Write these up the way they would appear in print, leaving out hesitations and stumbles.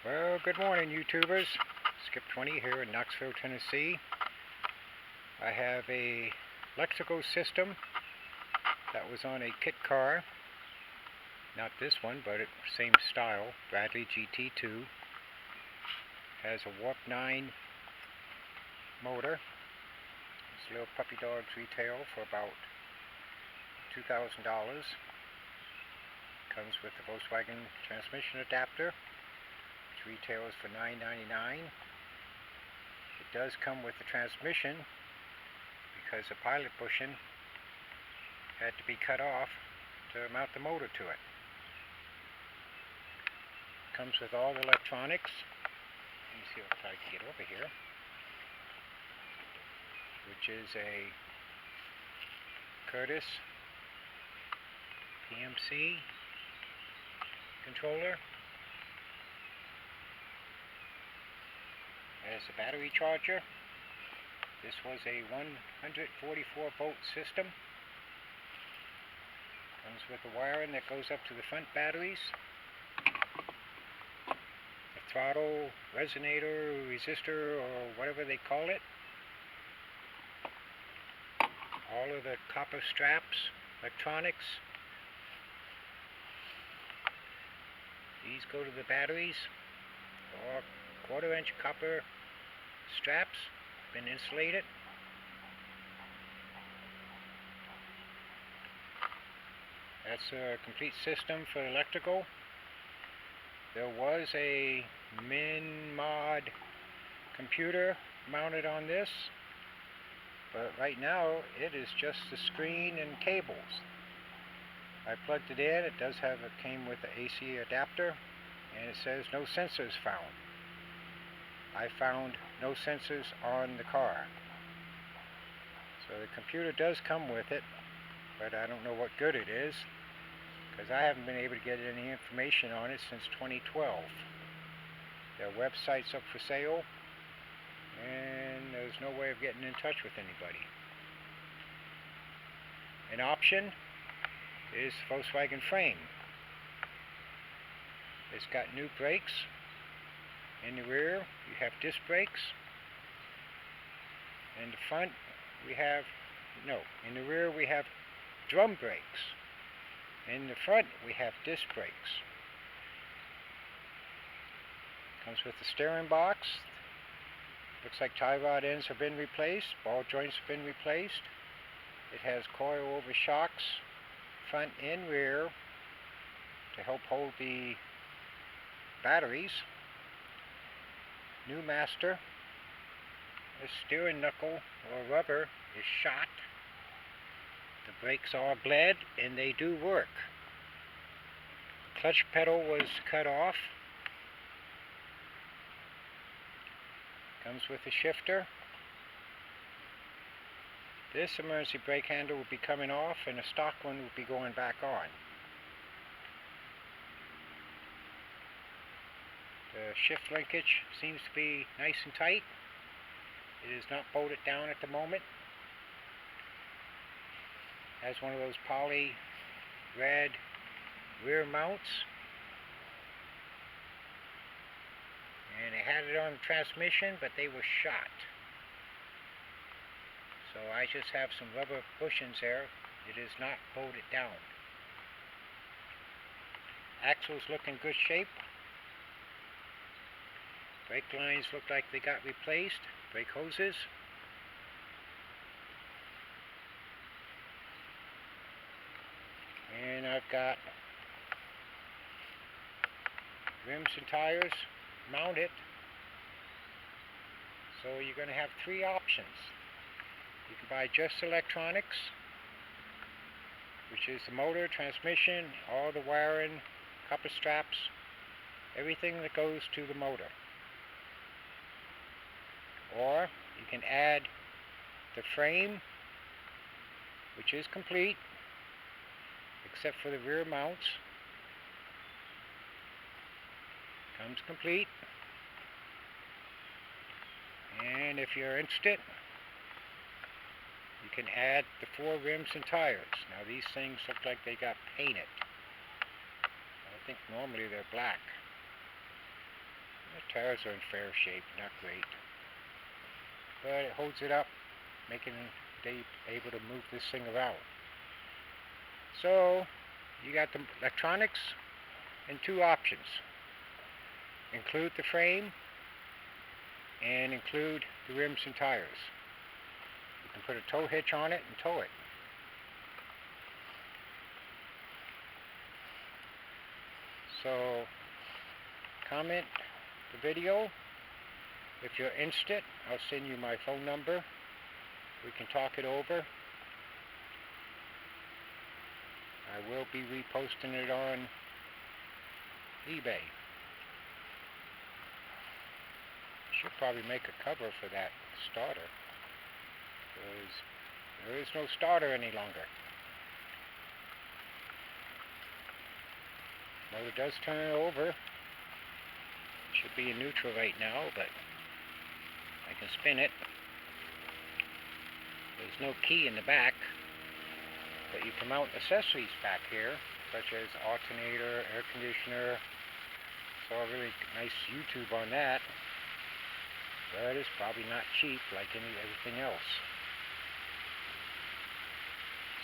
Well, good morning, YouTubers. Skip20 here in Knoxville, Tennessee. I have a electrical system that was on a kit car. Not this one, but same style, Bradley GT2. Has a Warp9 motor. This little puppy dog's retail for about $2,000. Comes with the Volkswagen transmission adapter, which retails for $9.99. It does come with the transmission because the pilot bushing had to be cut off to mount the motor to it. Comes with all the electronics. Let me see if I can get over here. Which is a Curtis PMC controller. There's a battery charger. This was a 144 volt system. Comes with the wiring that goes up to the front batteries. The throttle, resonator, resistor, or whatever they call it. All of the copper straps, electronics. These go to the batteries. Or 1/4 inch copper straps, been insulated. That's a complete system for electrical. There was a min-mod computer mounted on this, but right now it is just the screen and cables. I plugged it in. It does have, it came with the AC adapter, and it says no sensors found. I found no sensors on the car. So the computer does come with it, but I don't know what good it is, because I haven't been able to get any information on it since 2012. Their website's up for sale, and there's no way of getting in touch with anybody. An option is Volkswagen frame. It's got new brakes. In the rear you have disc brakes. In the front we have, in the rear we have drum brakes. In the front we have disc brakes. Comes with the steering box. Looks like tie rod ends have been replaced, ball joints have been replaced. It has coil-over shocks, front and rear, to help hold the batteries. New master. The steering knuckle or rubber is shot. The brakes are bled and they do work. The clutch pedal was cut off. Comes with a shifter. This emergency brake handle will be coming off and the stock one will be going back on. The shift linkage seems to be nice and tight. It is not bolted down at the moment. Has one of those poly red rear mounts. And it had it on the transmission, but they were shot. So I just have some rubber bushings there. It is not bolted down. Axles look in good shape. Brake lines look like they got replaced. Brake hoses. And I've got rims and tires mounted. So you're going to have three options. You can buy just electronics, which is the motor, transmission, all the wiring, copper straps, everything that goes to the motor. Or you can add the frame, which is complete, except for the rear mounts. Comes complete. And if you're interested, you can add the 4 rims and tires. Now these things look like they got painted. I think normally they're black. The tires are in fair shape, not great. But it holds it up, making they able to move this thing around. So you got the electronics and two options. Include the frame and include the rims and tires. You can put a tow hitch on it and tow it. So comment the video. If you're interested, I'll send you my phone number. We can talk it over. I will be reposting it on eBay. Should probably make a cover for that starter, because there is no starter any longer. Motor does turn over. Should be in neutral right now, but I can spin it. There's no key in the back, but you can mount accessories back here, such as alternator, air conditioner. Saw a really nice YouTube on that, but it's probably not cheap like everything else.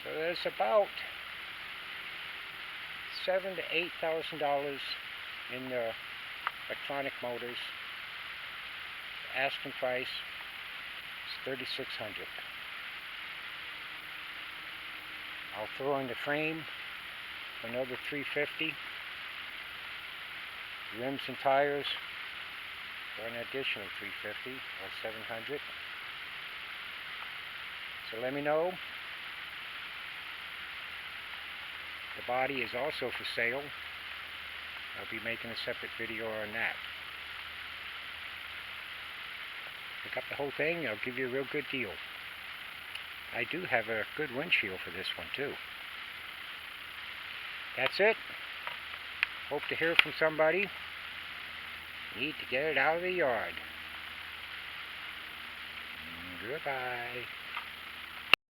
So there's about $7,000 to $8,000 in the electronic motors. The asking price is $3,600. I'll throw in the frame for another $350. Rims and tires for an additional $350 or $700. So let me know. The body is also for sale. I'll be making a separate video on that. Pick up the whole thing, I'll give you a real good deal. I do have a good windshield for this one too. That's it. Hope to hear from somebody. Need to get it out of the yard. Goodbye.